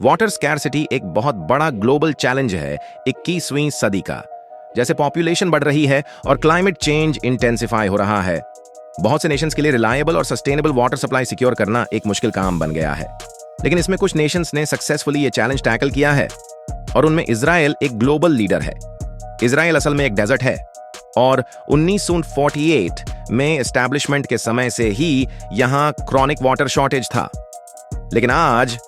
Water scarcity एक बहुत बड़ा ग्लोबल चैलेंज है 21वीं सदी का। जैसे पॉपुलेशन बढ़ रही है और क्लाइमेट चेंज इंटेंसिफाई हो रहा है, बहुत से नेशंस के लिए रिलायबल और सस्टेनेबल वाटर सप्लाई सिक्योर करना एक मुश्किल काम बन गया है। लेकिन इसमें कुछ नेशंस ने सक्सेसफुली ये चैलेंज टैकल किया है और उनमें इजराइल एक ग्लोबल लीडर है। इजराइल असल में एक डेजर्ट है और 1948 में एस्टैब्लिशमेंट के समय से ही यहां क्रॉनिक वाटर शॉर्टेज था। लेकिन आज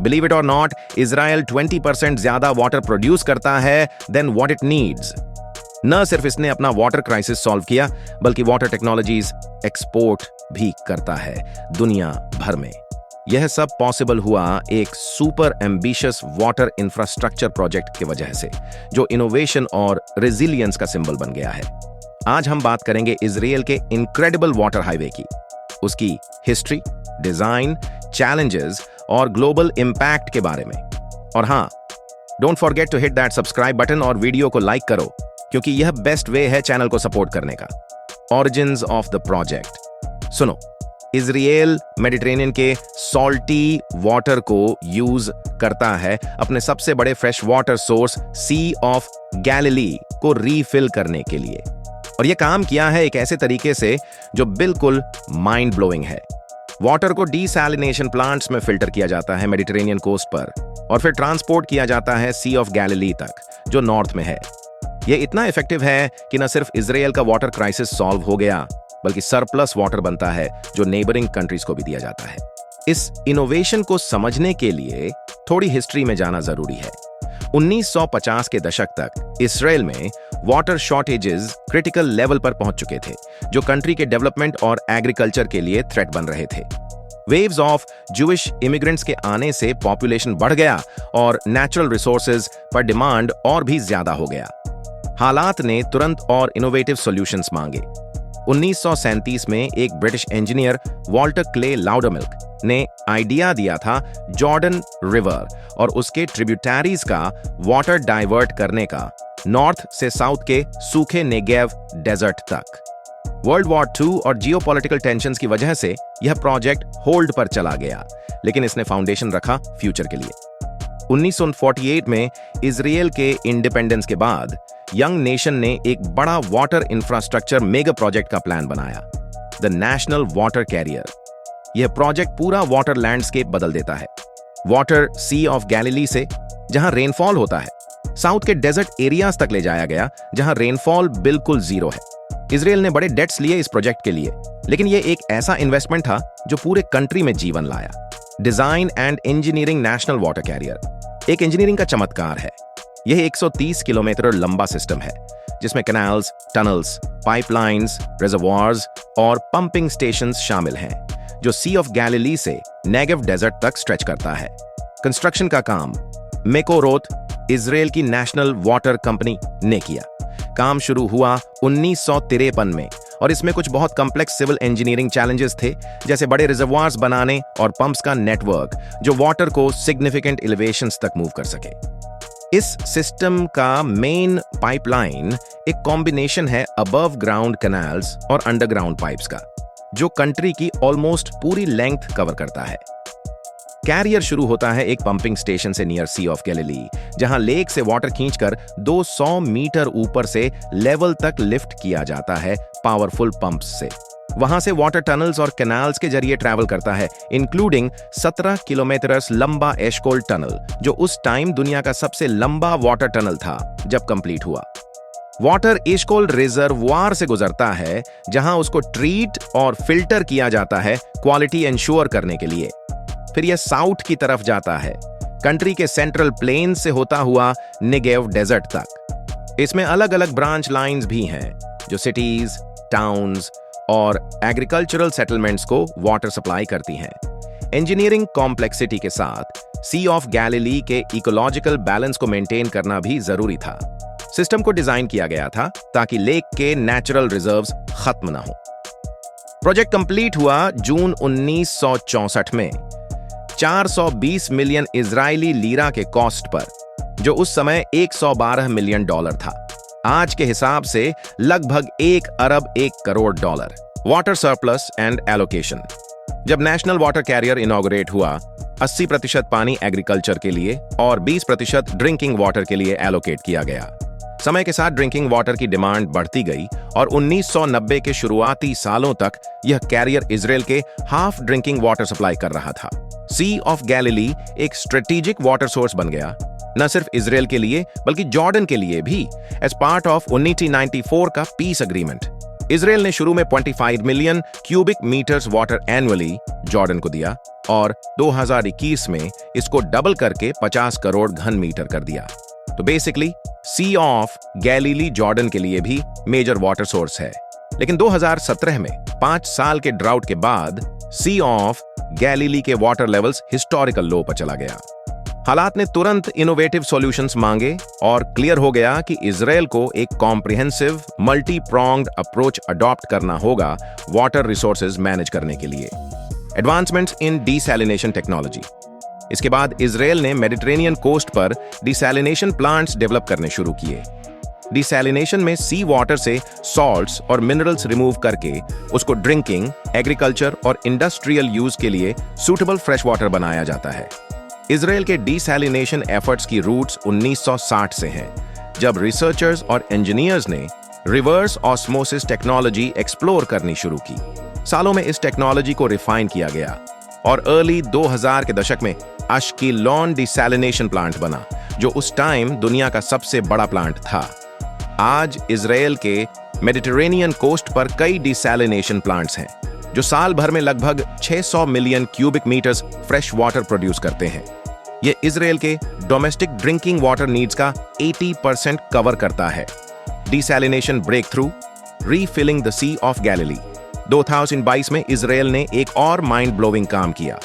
बिलीव इट और नॉट, इजराइल 20% ज्यादा वाटर प्रोड्यूस करता है देन व्हाट इट नीड्स। न सिर्फ इसने अपना वाटर क्राइसिस सॉल्व किया, बल्कि वाटर टेक्नोलॉजीज एक्सपोर्ट भी करता है दुनिया भर में। यह सब पॉसिबल हुआ एक super ambitious water infrastructure project की वजह से, जो इनोवेशन और रेजिलियंस का सिंबल बन गया है। आज हम बात करेंगे इजराइल के इनक्रेडिबल वाटर हाईवे की, उसकी हिस्ट्री, डिजाइन, चैलेंजेस और ग्लोबल इंपैक्ट के बारे में। और हां, don't forget to hit that subscribe button और वीडियो को लाइक करो, क्योंकि यह बेस्ट वे है चैनल को सपोर्ट करने का। ऑरिजिन्स ऑफ द प्रोजेक्ट सुनो। इजराइल मेडिटेरेनियन के सॉल्टी वाटर को यूज करता है अपने सबसे बड़े fresh water source sea of Galilee को रीफिल करने के लिए, और यह काम किया है एक ऐसे तरीके से जो बिल्कुल माइंड ब्लोइंग है। वाटर को डीसैलिनेशन प्लांट्स में फिल्टर किया जाता है मेडिटेरेनियन कोस्ट पर, और फिर ट्रांसपोर्ट किया जाता है सी ऑफ गैलिली तक, जो नॉर्थ में है। यह इतना इफेक्टिव है कि न सिर्फ इजराइल का वाटर क्राइसिस सॉल्व हो गया, बल्कि सरप्लस वाटर बनता है जो नेबरिंग कंट्रीज को भी दिया जाता है। इस इनोवेशन को समझने के लिए थोड़ी हिस्ट्री में जाना जरूरी है। 1950 के दशक तक इजराइल में वाटर शॉर्टेजेस क्रिटिकल लेवल पर पहुंच चुके थे, जो कंट्री के डेवलपमेंट और एग्रीकल्चर के लिए थ्रेट बन रहे थे। वेव्स ऑफ जूइश इमिग्रेंट्स के आने से पॉपुलेशन बढ़ गया और नेचुरल रिसोर्सेज पर डिमांड और भी ज्यादा हो गया। हालात ने तुरंत और इनोवेटिव सॉल्यूशंस मांगे। 1937 में एक ब्रिटिश इंजीनियर वॉल्टर क्ले लाउडरमिल्क ने आइडिया दिया था जॉर्डन रिवर और उसके ट्रिब्यूटरीज का वाटर डाइवर्ट करने का, नॉर्थ से साउथ के सूखे नेगेव डेजर्ट तक। वर्ल्ड वॉर II और जियोपॉलिटिकल टेंशंस की वजह से यह प्रोजेक्ट होल्ड पर चला गया, लेकिन इसने फाउंडेशन रखा फ्यूचर के लिए। 1948 में इजराइल के इंडिपेंडेंस के बाद यंग नेशन ने एक बड़ा वाटर इंफ्रास्ट्रक्चर मेगा प्रोजेक्ट का प्लान बनाया, द नेशनल वाटर कैरियर। यह प्रोजेक्ट पूरा वाटर लैंडस्केप बदल देता है। वाटर सी ऑफ गैलिली से, जहां रेनफॉल होता है, साउथ के डेजर्ट एरियाज तक ले जाया गया, जहां रेनफॉल बिल्कुल जीरो है। इजराइल ने बड़े डेट्स लिए इस प्रोजेक्ट के लिए, लेकिन यह एक ऐसा इन्वेस्टमेंट था जो पूरे कंट्री में जीवन लाया। Design and engineering national water career एक इंजीनियरिंग का चमत्कार है। यह 130 किलोमीटर लंबा सिस्टम है, जिसमें कैनाल्स, टनल्स, पाइपलाइंस, रिजर्वॉयर्स और पंपिंग स्टेशंस शामिल हैं, जो सी ऑफ गैलिली से नेगेव डेजर्ट तक स्ट्रेच करता है। कंस्ट्रक्शन का काम मेकोरोथ, इजराइल की नेशनल वाटर कंपनी, ने किया। काम शुरू हुआ 1953 में, और इसमें कुछ बहुत कॉम्प्लेक्स सिविल इंजीनियरिंग चैलेंजेस थे, जैसे बड़े रिजर्वॉयर्स बनाने और पंप्स का नेटवर्क जो वाटर को सिग्निफिकेंट एलिवेशंस तक मूव कर सके। इस सिस्टम का मेन पाइपलाइन एक कॉम्बिनेशन है अबव ग्राउंड कैनाल्स और अंडरग्राउंड पाइप्स का, जो कंट्री की ऑलमोस्ट पूरी लेंथ कवर करता है। कैरियर शुरू होता है एक पंपिंग स्टेशन से नियर सी ऑफ गैलिली, जहां लेक से वाटर खींचकर 200 मीटर ऊपर से लेवल तक लिफ्ट किया जाता है पावरफुल पंप्स से। वहां से वाटर टनल्स और कैनाल्स के जरिए ट्रैवल करता है, इंक्लूडिंग 17 किलोमीटर लंबा एशकोल टनल, जो उस टाइम दुनिया का सबसे लंबा वाटर टनल था जब कंप्लीट हुआ। वाटर एशकोल रिजर्वॉयर से गुजरता है, जहां उसको ट्रीट और फिल्टर किया जाता है क्वालिटी इंश्योर करने के लिए। फिर यह साउथ की तरफ जाता है, कंट्री के सेंट्रल प्लेन से होता हुआ नेगेव डेजर्ट तक। इसमें अलग अलग ब्रांच लाइंस भी हैं, जो सिटीज, टाउन्स और एग्रीकल्चरल सेटलमेंट्स को वाटर सप्लाई करती हैं। इंजीनियरिंग कॉम्प्लेक्सिटी के साथ सी ऑफ गैलिली के इकोलॉजिकल बैलेंस को मेंटेन करना भी जरूरी था। सिस्टम को डिजाइन किया गया था ताकि लेक के नेचुरल रिजर्व्स खत्म ना हो। प्रोजेक्ट कंप्लीट हुआ जून 1964 में 420 मिलियन इजरायली लीरा के कॉस्ट पर, जो उस समय $112 मिलियन था। आज के हिसाब से लगभग 1 अरब 1 crore dollar. Water surplus and allocation. जब नेशनल वाटर कैरियर इनॉग्रेट हुआ, 80% पानी एग्रीकल्चर के लिए और 20% ड्रिंकिंग वाटर के लिए एलोकेट किया गया। समय के साथ ड्रिंकिंग वाटर की डिमांड बढ़ती गई और 1990 के शुरुआती सालों तक यह कैरियर इजराइल के हाफ ड्रिंकिंग वाटर सप्लाई कर रहा था। सी ऑफ गैलिली एक स्ट्रेटेजिक वाटर सोर्स बन गया, न सिर्फ इजराइल के लिए बल्कि जॉर्डन के लिए भी, एज पार्ट ऑफ 1994 का पीस एग्रीमेंट। इजराइल ने शुरू में 25 million cubic metres water annually Jordan को दिया और 2021 में इसको डबल करके 50 करोड़ घन मीटर कर दिया। तो basically sea of Galilee Jordan के लिए भी मेजर वाटर सोर्स है। लेकिन 2017 में 5 साल के ड्राउट के बाद सी ऑफ गैलिली के वाटर लेवल्स हिस्टोरिकल लो पर चला गया। हालात ने तुरंत इनोवेटिव सॉल्यूशंस मांगे और क्लियर हो गया कि इजराइल को एक comprehensive multi pronged approach adopt करना होगा वाटर रिसोर्सेज मैनेज करने के लिए। एडवांसमेंट्स इन डिसैलिनेशन टेक्नोलॉजी। इसके बाद इजराइल ने मेडिटेरेनियन कोस्ट पर डिसैलिनेशन प्लांट्स डेवलप करने शुरू किए। डिसैलिनेशन में सी वाटर से सॉल्ट्स और मिनरल्स रिमूव करके उसको ड्रिंकिंग, एग्रीकल्चर और इंडस्ट्रियल यूज के लिए सूटेबल फ्रेश वाटर बनाया जाता है। इजराइल के डिसैलिनेशन एफर्ट्स की रूट्स 1960 से हैं, जब रिसर्चर्स और इंजीनियर्स ने रिवर्स ऑस्मोसिस टेक्नोलॉजी एक्सप्लोर करनी शुरू की। सालों में इस टेक्नोलॉजी को रिफाइन किया गया और अर्ली 2000 के दशक में अश्केलॉन डिसैलिनेशन प्लांट बना, जो उस टाइम दुनिया का सबसे बड़ा प्लांट था। आज इजराइल के मेडिटेरेनियन कोस्ट पर कई डिसैलिनेशन प्लांट्स हैं, जो साल भर में लगभग 600 million cubic metres fresh water produce करते हैं। ये इजराइल के डोमेस्टिक ड्रिंकिंग वाटर नीड्स का 80% कवर करता है। Desalination breakthrough, refilling the sea of Galilee. 2022 में इजराइल ने एक और माइंड ब्लोइंग काम किया।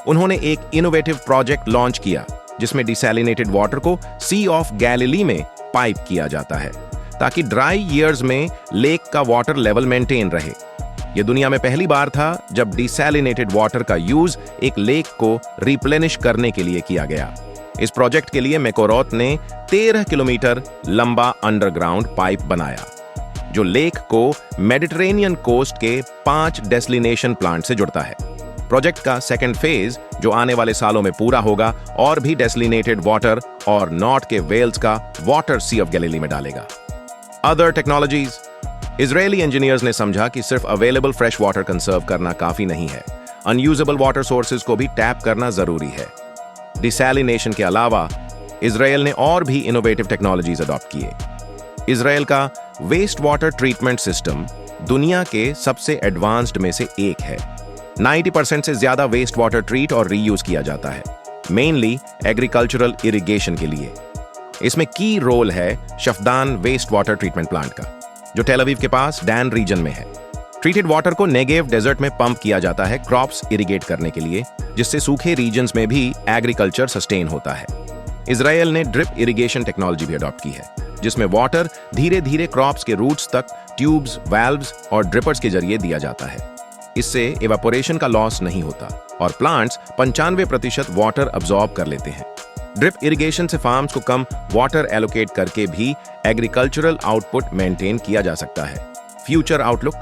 उन्होंने एक इनोवेटिव प्रोजेक्ट लॉन्च किया जिसमें डिसैलिनेटेड वाटर को सी ऑफ गैलिली में पाइप किया जाता है ताकि ड्राई ईयर्स में लेक का वाटर लेवल मेंटेन रहे। यह दुनिया में पहली बार था जब डिसैलिनेटेड वाटर का यूज एक लेक को रिप्लेनिश करने के लिए किया गया। इस प्रोजेक्ट के लिए मेकोरोत ने 13 किलोमीटर लंबा अंडरग्राउंड पाइप बनाया, जो लेक को मेडिटेरेनियन कोस्ट के 5 डेसलिनेशन प्लांट से जुड़ता है। प्रोजेक्ट का सेकेंड फेज, जो आने वाले सालों में पूरा होगा, और भी डेसलिनेटेड वाटर और नॉर्थ के वेल्स का वाटर सी ऑफ गैलिली में डालेगा। Other technologies. इजरायली इंजीनियर्स ने समझा कि सिर्फ अवेलेबल फ्रेश वाटर कंजर्व करना काफी नहीं है, अनयूजेबल वाटर सोर्सेज को भी टैप करना जरूरी है। डिसैलिनेशन के अलावा इजराइल ने और भी इनोवेटिव टेक्नोलॉजीज अडॉप्ट किए। इजराइल का वेस्ट वाटर ट्रीटमेंट सिस्टम दुनिया के सबसे एडवांस्ड में से एक है। 90% से ज्यादा वेस्ट वाटर ट्रीट और रीयूज किया जाता है, मेनली एग्रीकल्चरल इरिगेशन के लिए। इसमें की रोल है शफदान वेस्ट वाटर ट्रीटमेंट प्लांट का, जो टेल अवीव के पास डैन रीजन में है। ट्रीटेड वाटर को नेगेव डेजर्ट में पंप किया जाता है क्रॉप्स इरिगेट करने के लिए, जिससे सूखे रीजन्स में भी एग्रीकल्चर सस्टेन होता है। इजराइल ने ड्रिप इरिगेशन टेक्नोलॉजी भी अडॉप्ट की है, जिसमें वाटर धीरे धीरे क्रॉप्स के रूट्स तक ट्यूब्स, वाल्व्स और ड्रिपर्स के जरिए दिया जाता है। इससे इवेपोरेशन का लॉस नहीं होता और प्लांट्स 95% वाटर अब्सॉर्ब कर लेते हैं। ड्रिप इरिगेशन से फार्म्स को कम वाटर एलोकेट करके भी एग्रीकल्चरल आउटपुट मेंटेन किया जा सकता है। Future outlook.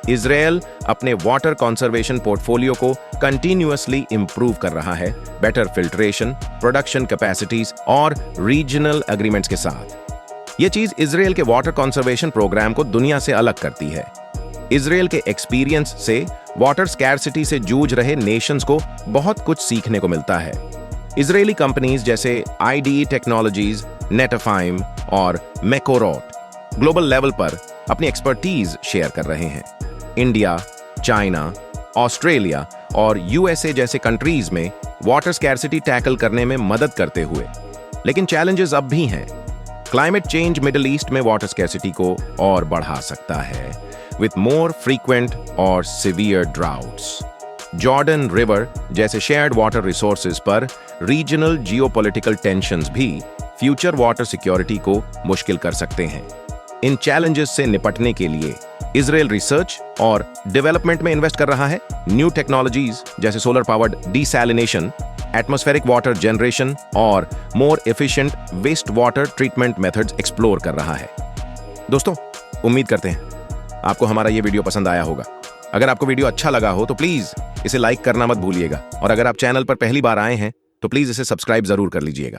इजराइल अपने वाटर कंजर्वेशन पोर्टफोलियो को कंटिन्यूअसली इंप्रूव कर रहा है, बेटर फिल्ट्रेशन, प्रोडक्शन कैपेसिटीज और रीजनल एग्रीमेंट्स के साथ। यह चीज इजराइल के वाटर कंजर्वेशन प्रोग्राम को दुनिया से अलग करती है। इजराइल के एक्सपीरियंस से वाटर स्कैर्सिटी से जूझ रहे नेशंस को बहुत कुछ सीखने को मिलता है। इजरायली कंपनीज जैसे आईडीई टेक्नोलॉजीज, नेटफाइम और मेकोरोट ग्लोबल लेवल पर अपनी एक्सपर्टीज शेयर कर रहे हैं। इंडिया, चाइना, ऑस्ट्रेलिया और यूएसए जैसे कंट्रीज में वाटर स्कैर्सिटी टैकल करने में मदद करते हुए, लेकिन चैलेंजेस अब भी हैं। क्लाइमेट चेंज मिडिल ईस्ट में वाटर स्कैर्सिटी को और बढ़ा सकता है, विथ मोर फ्रीक्वेंट और सिवियर ड्राउट्स। जॉर्डन रिवर जैसे शेयर्ड वाटर रिसोर्सेज पर रीजनल जियोपॉलिटिकल टेंशंस भी फ्यूचर वाटर सिक्योरिटी को मुश्किल कर सकते हैं। इन चैलेंजेस से निपटने के लिए इजराइल रिसर्च और डेवलपमेंट में इन्वेस्ट कर रहा है। न्यू टेक्नोलॉजीज जैसे solar powered desalination, atmospheric water generation और more efficient waste water treatment methods explore कर रहा है। दोस्तों, उम्मीद करते हैं आपको हमारा ये वीडियो पसंद आया होगा। अगर आपको वीडियो अच्छा लगा हो तो प्लीज इसे लाइक करना मत भूलिएगा और अगर आप चैनल पर पहली बार आए हैं तो प्लीज इसे सब्सक्राइब जरूर कर लीजिएगा।